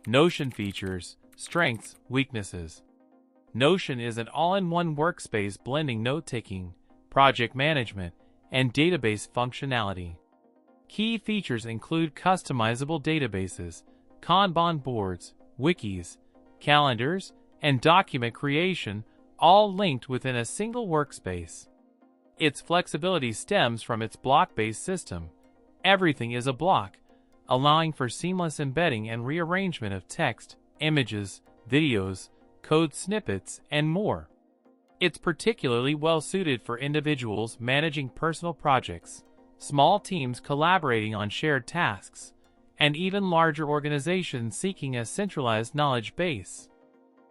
Notion features, strengths, weaknesses. Notion is an all-in-one workspace blending note-taking, project management, and database functionality. Key features include customizable databases, Kanban boards, wikis, calendars, and document creation, all linked within a single workspace. Its flexibility stems from its block-based system. Everything is a block, allowing for seamless embedding and rearrangement of text, images, videos, code snippets, and more. It's particularly well-suited for individuals managing personal projects, small teams collaborating on shared tasks, and even larger organizations seeking a centralized knowledge base.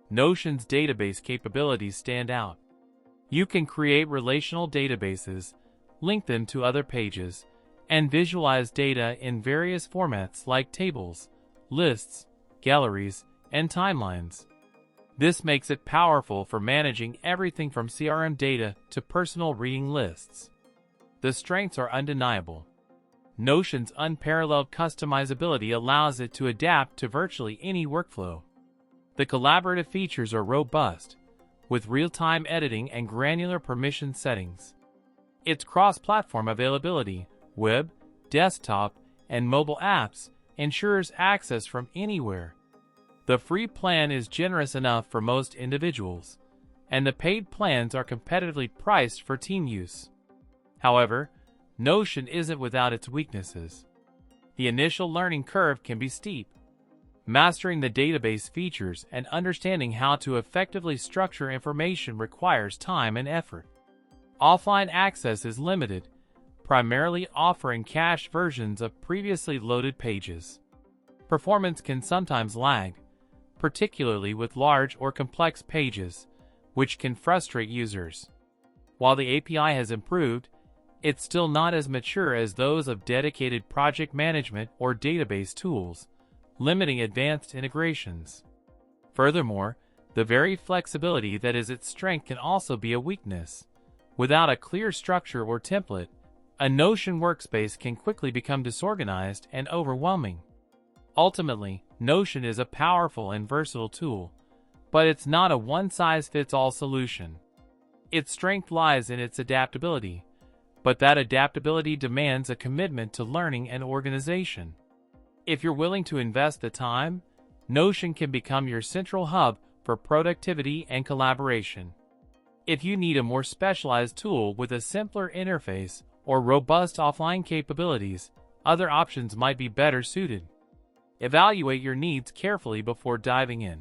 Notion's database capabilities stand out. You can create relational databases, link them to other pages, and visualize data in various formats like tables, lists, galleries, and timelines. This makes it powerful for managing everything from CRM data to personal reading lists. The strengths are undeniable. Notion's unparalleled customizability allows it to adapt to virtually any workflow. The collaborative features are robust, with real-time editing and granular permission settings. Its cross-platform availability, web, desktop, and mobile apps, ensures access from anywhere. The free plan is generous enough for most individuals, and the paid plans are competitively priced for team use. However, Notion isn't without its weaknesses. The initial learning curve can be steep. Mastering the database features and understanding how to effectively structure information requires time and effort. Offline access is limited, primarily offering cached versions of previously loaded pages. Performance can sometimes lag, particularly with large or complex pages, which can frustrate users. While the API has improved, it's still not as mature as those of dedicated project management or database tools, limiting advanced integrations. Furthermore, the very flexibility that is its strength can also be a weakness. Without a clear structure or template, a Notion workspace can quickly become disorganized and overwhelming. Ultimately, Notion is a powerful and versatile tool, but it's not a one-size-fits-all solution. Its strength lies in its adaptability, but that adaptability demands a commitment to learning and organization. If you're willing to invest the time, Notion can become your central hub for productivity and collaboration. If you need a more specialized tool with a simpler interface or robust offline capabilities, other options might be better suited. Evaluate your needs carefully before diving in.